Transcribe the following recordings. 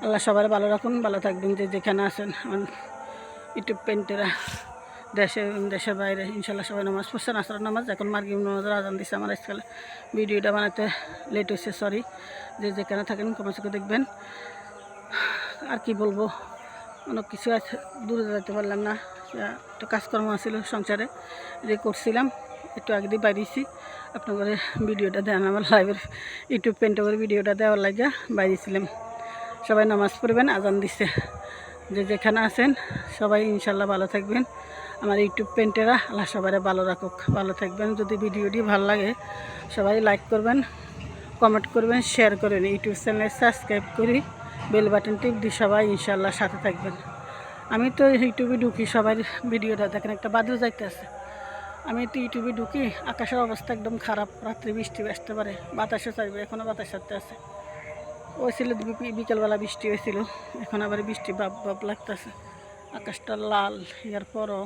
আল্লাহ সবার ভালো রাখুন, ভালো থাকবেন যে যেখানে আছেন আমার ইউটিউব পেন্টেরা, দেশের বাইরে। ইনশাল্লাহ সবাই নামাজ পড়ছেন, আসরের নামাজ। এখন মাগরিব নামাজের আজান দিচ্ছে। আমার আজকাল ভিডিওটা বানাতে লেট হয়েছে, সরি। যে যেখানে থাকেন কমে চোখে দেখবেন। আর কি বলবো, অনেক কিছু আছে, দূরে যেতে পারলাম না। একটু কাজকর্ম আছিল সংসারে, যে করছিলাম। একটু আগে দিয়ে বাইরেছি, আপনাদের ভিডিওটা দেন আমার লাইভের ইউটিউব পেন্টের ভিডিওটা দেওয়ার লাগে বাইরেছিলাম। সবাই নামাজ পড়বেন, আজান দিচ্ছে। যে যেখানে আছেন সবাই ইনশাল্লাহ ভালো থাকবেন। আমার ইউটিউব পেন্টেরা আল্লাহ সবাই ভালো রাখুক, ভালো থাকবেন। যদি ভিডিওটি ভালো লাগে সবাই লাইক করবেন, কমেন্ট করবেন, শেয়ার করবেন। ইউটিউব চ্যানেল সাবস্ক্রাইব করি, বেল বাটন টিপ দিয়ে সবাই ইনশাল্লাহ সাথে থাকবেন। আমি তো ইউটিউবে ঢুকি, সবাই ভিডিওটা দেখেন। একটা বাদও যাইতে আছে, আমি তো ইউটিউবে ঢুকি, আকাশের অবস্থা একদম খারাপ। রাত্রে বৃষ্টি আসতে পারে, বাতাসও চাইবে, এখনও বাতাস সাথে আছে। ওই ছিল বিকেলবেলা বৃষ্টি হয়েছিল, এখন আবার বৃষ্টি ভাব ভাব লাগতেছে। আকাশটা লাল, ইয়ার পরও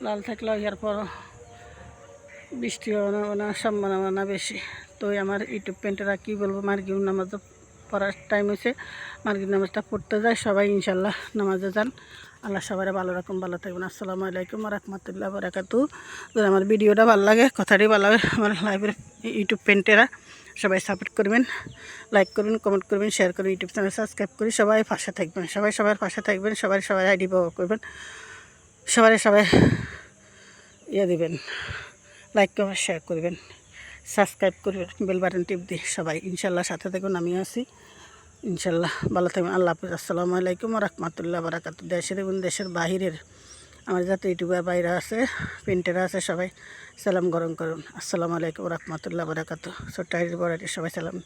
লাল থাকলেও ইয়ার পরও বৃষ্টি হওয়ার সম্ভাবনা বেশি। তো আমার ইউটিউব পেন্টেরা কী বলবো, মাগরিব নামাজ পড়ার টাইম হয়েছে, মাগরিব নামাজটা পড়তে যায়। সবাই ইনশাল্লাহ নামাজে যান। আল্লাহ সবাই ভালো রাখুন, ভালো থাকবেন। আসসালামু আলাইকুম রহমতুল্লাহ বারাকাতুহু। যদি আমার ভিডিওটা ভালো লাগে, কথাটি ভালো লাগে, আমার লাইভের ইউটিউব পেন্টেরা সবাই সাপোর্ট করবেন, লাইক করবেন, কমেন্ট করবেন, শেয়ার করবেন, ইউটিউব চ্যানেল সাবস্ক্রাইব করি। সবাই পাশে থাকবেন, সবাই সবার পাশে থাকবেন, সবাই আইডি ব্যবহার করবেন, সবাই ইয়ে দেবেন, লাইক করবেন, শেয়ার করবেন, সাবস্ক্রাইব করবেন, বেল বাটন টিপ দিয়ে সবাই ইনশাল্লাহ সাথে থাকুন। আমি আছি ইনশাল্লাহ, ভালো থাকবেন। আল্লাহ হাফিজ। আসসালামু আলাইকুম রহমতুল্লাহ বারাকাতুহু। দেশের এবং দেশের বাহিরের আমার যাতে ইউটিউবের বাইরে আছে, পেন্টেরা আছে, সবাই সালাম গ্রহণ করুন। আসসালামু আলাইকুম রহমতুল্লাহ বারাকাতুহু। ছোট্ট বড় সবাই সালাম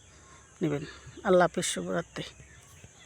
নেবেন। আল্লাহ হাফিজ, শুভরাত্রি।